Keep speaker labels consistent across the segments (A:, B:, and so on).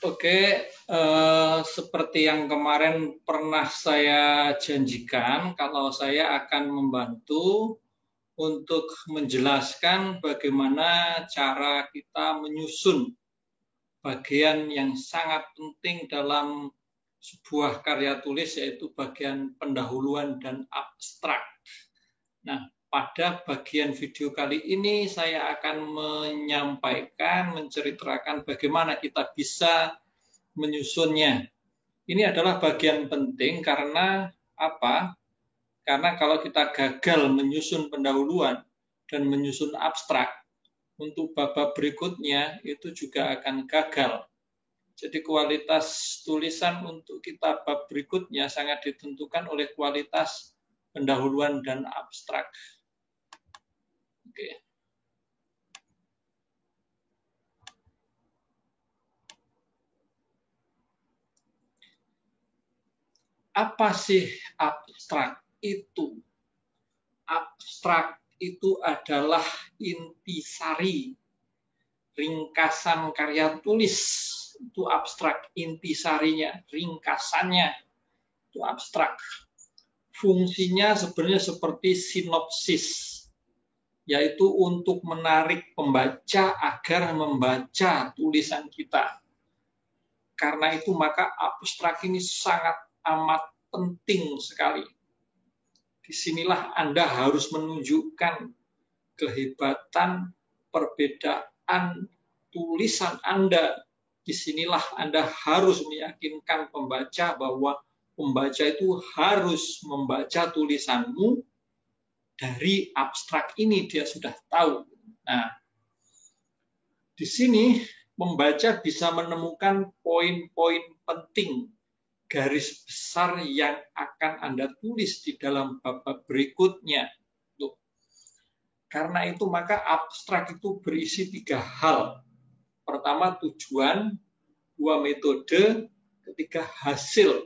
A: Oke, seperti yang kemarin pernah saya janjikan, kalau saya akan membantu untuk menjelaskan bagaimana cara kita menyusun bagian yang sangat penting dalam sebuah karya tulis, yaitu bagian pendahuluan dan abstrak. Nah, pada bagian video kali ini saya akan menceritakan bagaimana kita bisa menyusunnya. Ini adalah bagian penting karena apa? Karena kalau kita gagal menyusun pendahuluan dan menyusun abstrak, untuk babak berikutnya itu juga akan gagal. Jadi kualitas tulisan untuk kita bab berikutnya sangat ditentukan oleh kualitas pendahuluan dan abstrak. Oke. Apa sih abstrak itu? Abstrak itu adalah intisari, ringkasan karya tulis. Itu abstrak, intisarinya, ringkasannya itu abstrak. Fungsinya sebenarnya seperti sinopsis, yaitu untuk menarik pembaca agar membaca tulisan kita. Karena itu maka abstrak ini sangat amat penting sekali. Disinilah Anda harus menunjukkan kehebatan perbedaan tulisan Anda. Disinilah Anda harus meyakinkan pembaca bahwa pembaca itu harus membaca tulisanmu dari abstrak ini, dia sudah tahu. Nah, di sini pembaca bisa menemukan poin-poin penting, garis besar yang akan Anda tulis di dalam bab berikutnya. Karena itu maka abstrak itu berisi 3 hal. Pertama tujuan, 2 metode, ketiga hasil.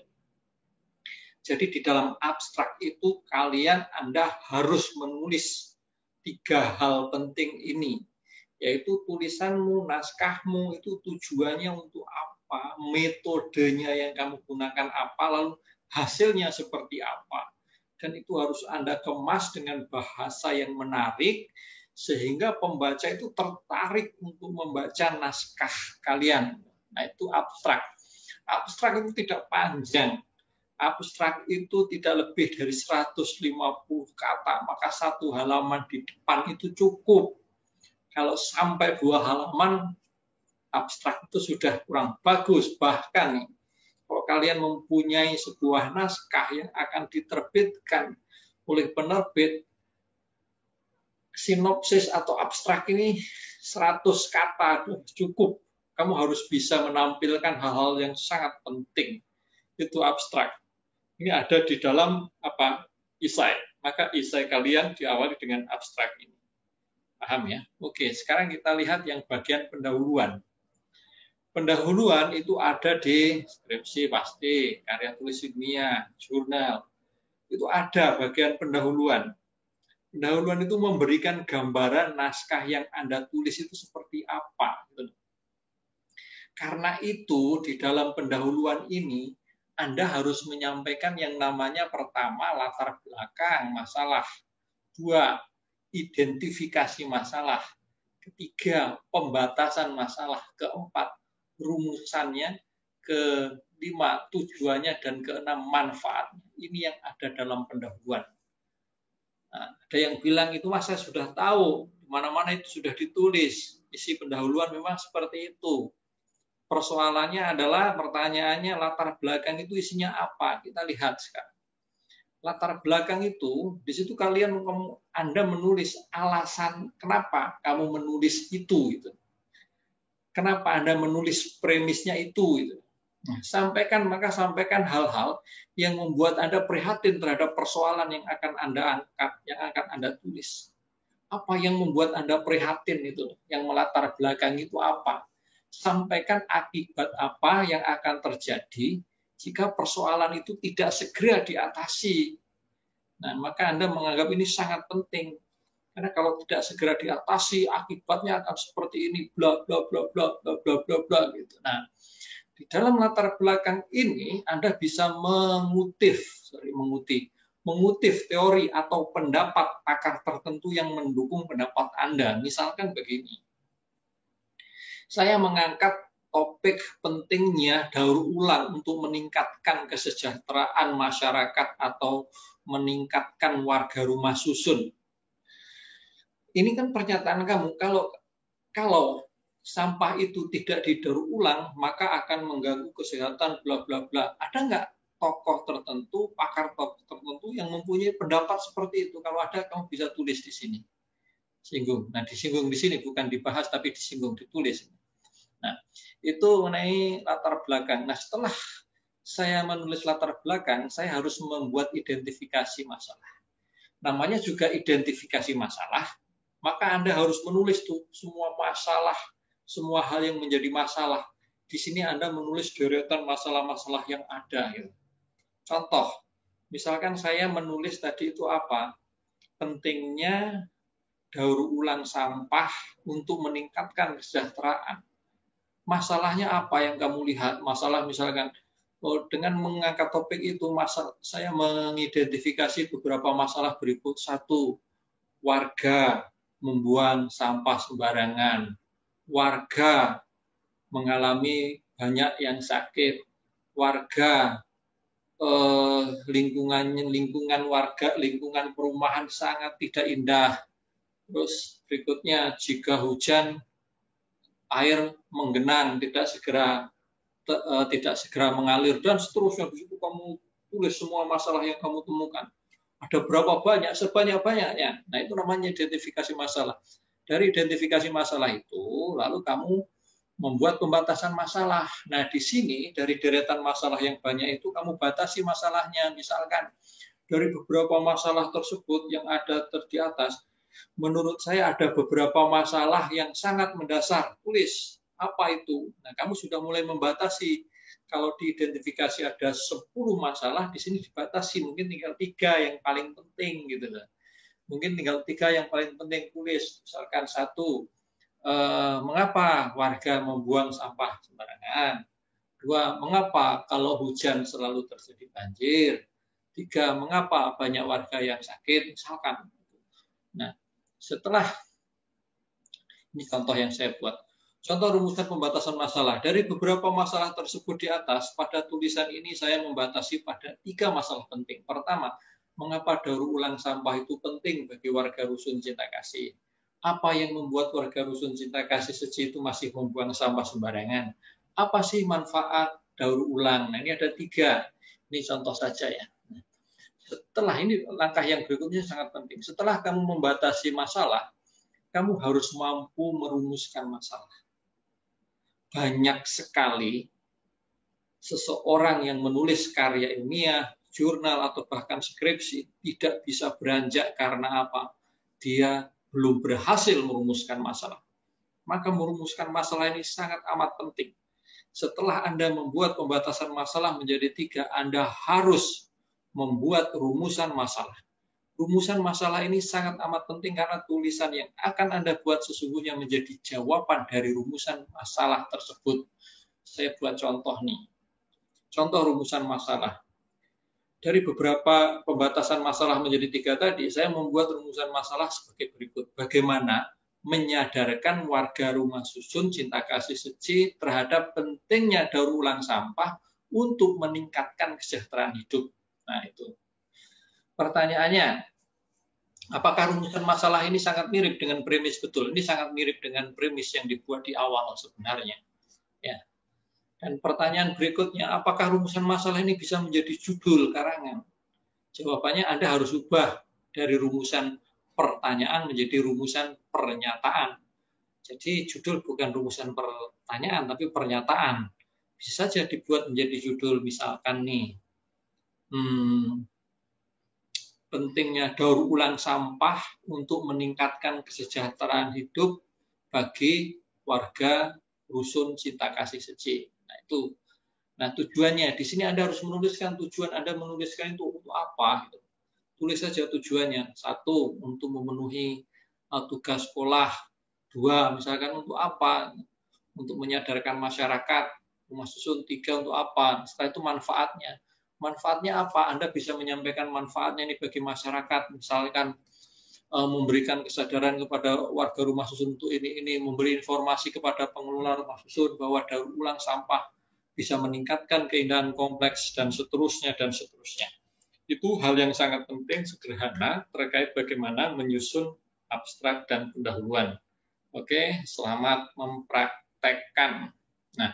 A: Jadi di dalam abstrak itu Anda harus menulis 3 hal penting ini, yaitu tulisanmu, naskahmu itu tujuannya untuk apa, metodenya yang kamu gunakan apa, lalu hasilnya seperti apa. Dan itu harus Anda kemas dengan bahasa yang menarik, sehingga pembaca itu tertarik untuk membaca naskah kalian. Nah, itu abstrak. Abstrak itu tidak panjang. Abstrak itu tidak lebih dari 150 kata, maka 1 halaman di depan itu cukup. Kalau sampai 2 halaman, abstrak itu sudah kurang bagus. Bahkan kalau kalian mempunyai sebuah naskah yang akan diterbitkan oleh penerbit, sinopsis atau abstrak ini 100 kata cukup. Kamu harus bisa menampilkan hal-hal yang sangat penting. Itu abstrak. Ini ada di dalam esai. Maka esai kalian diawali dengan abstrak ini. Paham ya? Oke, sekarang kita lihat yang bagian pendahuluan. Pendahuluan itu ada di skripsi pasti, karya tulis ilmiah, jurnal. Itu ada bagian pendahuluan. Pendahuluan itu memberikan gambaran naskah yang Anda tulis itu seperti apa. Karena itu di dalam pendahuluan ini Anda harus menyampaikan yang namanya pertama latar belakang masalah, 2 identifikasi masalah, ketiga pembatasan masalah, keempat rumusannya, kelima tujuannya, dan keenam manfaatnya. Ini yang ada dalam pendahuluan. Nah, ada yang bilang itu Mas saya sudah tahu, di mana-mana itu sudah ditulis. Isi pendahuluan memang seperti itu. Persoalannya adalah pertanyaannya latar belakang itu isinya apa? Kita lihat sekarang. Latar belakang itu, di situ Anda menulis alasan kenapa kamu menulis itu. Gitu. Kenapa Anda menulis premisnya itu. Gitu. Sampaikan hal-hal yang membuat Anda prihatin terhadap persoalan yang akan Anda angkat, yang akan Anda tulis. Apa yang membuat Anda prihatin itu? Yang melatar belakang itu apa? Sampaikan akibat apa yang akan terjadi jika persoalan itu tidak segera diatasi. Nah, maka Anda menganggap ini sangat penting. Karena kalau tidak segera diatasi, akibatnya akan seperti ini, bla bla bla bla bla bla bla bla gitu. Nah, di Di dalam latar belakang ini Anda bisa mengutip teori atau pendapat pakar tertentu yang mendukung pendapat Anda. Misalkan begini, saya mengangkat topik pentingnya daur ulang untuk meningkatkan kesejahteraan masyarakat atau meningkatkan warga rumah susun. Ini kan pernyataan kamu, kalau sampah itu tidak didaur ulang, maka akan mengganggu kesehatan, bla bla bla. Ada nggak tokoh tertentu, pakar tertentu yang mempunyai pendapat seperti itu? Kalau ada, kamu bisa tulis di sini. Singgung. Nah, disinggung di sini bukan dibahas, tapi disinggung, ditulis. Nah, itu mengenai latar belakang. Nah, setelah saya menulis latar belakang, saya harus membuat identifikasi masalah. Namanya juga identifikasi masalah, maka Anda harus menulis tuh semua masalah, semua hal yang menjadi masalah. Di sini Anda menulis deretan masalah-masalah yang ada. Gitu. Contoh, misalkan saya menulis tadi itu apa? Pentingnya daur ulang sampah untuk meningkatkan kesejahteraan. Masalahnya apa yang kamu lihat? Masalah misalkan, dengan mengangkat topik itu, saya mengidentifikasi beberapa masalah berikut. 1, warga membuang sampah sembarangan. Warga mengalami banyak yang sakit, warga lingkungan warga, lingkungan perumahan sangat tidak indah. Terus berikutnya, jika hujan air menggenang tidak segera mengalir dan seterusnya. Di situ kamu tulis semua masalah yang kamu temukan. Ada berapa banyak, sebanyak-banyaknya. Nah, itu namanya identifikasi masalah. Dari identifikasi masalah itu, lalu kamu membuat pembatasan masalah. Nah, di sini dari deretan masalah yang banyak itu kamu batasi masalahnya. Misalkan dari beberapa masalah tersebut yang ada di atas, menurut saya ada beberapa masalah yang sangat mendasar. Tulis apa itu. Nah, kamu sudah mulai membatasi. Kalau diidentifikasi ada 10 masalah, di sini dibatasi. Mungkin tinggal 3 yang paling penting gitu loh. Mungkin tinggal 3 yang paling penting tulis. Misalkan 1, mengapa warga membuang sampah sembarangan? 2, mengapa kalau hujan selalu terjadi banjir? 3, mengapa banyak warga yang sakit? Misalkan. Nah, setelah ini contoh yang saya buat. Contoh rumuskan pembatasan masalah. Dari beberapa masalah tersebut di atas, pada tulisan ini saya membatasi pada 3 masalah penting. Pertama, mengapa daur ulang sampah itu penting bagi warga Rusun Cinta Kasih? Apa yang membuat warga Rusun Cinta Kasih Seji itu masih membuang sampah sembarangan? Apa sih manfaat daur ulang? Nah, ini ada 3. Ini contoh saja ya. Setelah ini, langkah yang berikutnya sangat penting. Setelah kamu membatasi masalah, kamu harus mampu merumuskan masalah. Banyak sekali seseorang yang menulis karya ilmiah, jurnal, atau bahkan skripsi tidak bisa beranjak karena apa? Dia belum berhasil merumuskan masalah. Maka merumuskan masalah ini sangat amat penting. Setelah Anda membuat pembatasan masalah menjadi 3, Anda harus membuat rumusan masalah. Rumusan masalah ini sangat amat penting karena tulisan yang akan Anda buat sesungguhnya menjadi jawaban dari rumusan masalah tersebut. Saya buat contoh nih. Contoh rumusan masalah. Dari beberapa pembatasan masalah menjadi 3 tadi, saya membuat rumusan masalah sebagai berikut. Bagaimana menyadarkan warga rumah susun Cinta Kasih Seji terhadap pentingnya daur ulang sampah untuk meningkatkan kesejahteraan hidup. Nah, itu. Pertanyaannya, apakah rumusan masalah ini sangat mirip dengan premis? Betul, ini sangat mirip dengan premis yang dibuat di awal sebenarnya. Ya. Dan pertanyaan berikutnya, apakah rumusan masalah ini bisa menjadi judul karangan? Jawabannya Anda harus ubah dari rumusan pertanyaan menjadi rumusan pernyataan. Jadi judul bukan rumusan pertanyaan, tapi pernyataan. Bisa saja dibuat menjadi judul, misalkan nih, pentingnya daur ulang sampah untuk meningkatkan kesejahteraan hidup bagi warga Rusun Cinta Kasih Seji. Nah, itu. Nah, tujuannya di sini Anda harus menuliskan tujuan Anda menuliskan itu untuk apa. Gitu. Tulis saja tujuannya. 1, untuk memenuhi tugas sekolah. 2, misalkan untuk apa? Untuk menyadarkan masyarakat. rumah susun, 3 untuk apa. Setelah itu manfaatnya. Manfaatnya apa? Anda bisa menyampaikan manfaatnya ini bagi masyarakat. Misalkan memberikan kesadaran kepada warga rumah susun untuk ini, memberi informasi kepada pengelola rumah susun bahwa daur ulang sampah bisa meningkatkan keindahan kompleks dan seterusnya dan seterusnya. Itu hal yang sangat penting, sederhana terkait bagaimana menyusun abstrak dan pendahuluan. Oke, selamat mempraktekkan. Nah,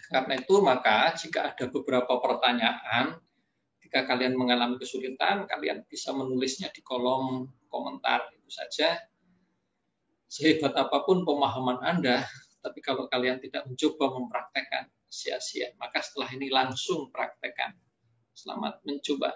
A: karena itu maka jika ada beberapa pertanyaan, jika kalian mengalami kesulitan, kalian bisa menulisnya di kolom komentar. Itu saja. Sehebat apapun pemahaman Anda, tapi kalau kalian tidak mencoba mempraktekkan, sia-sia. Maka setelah ini langsung praktekkan. Selamat mencoba.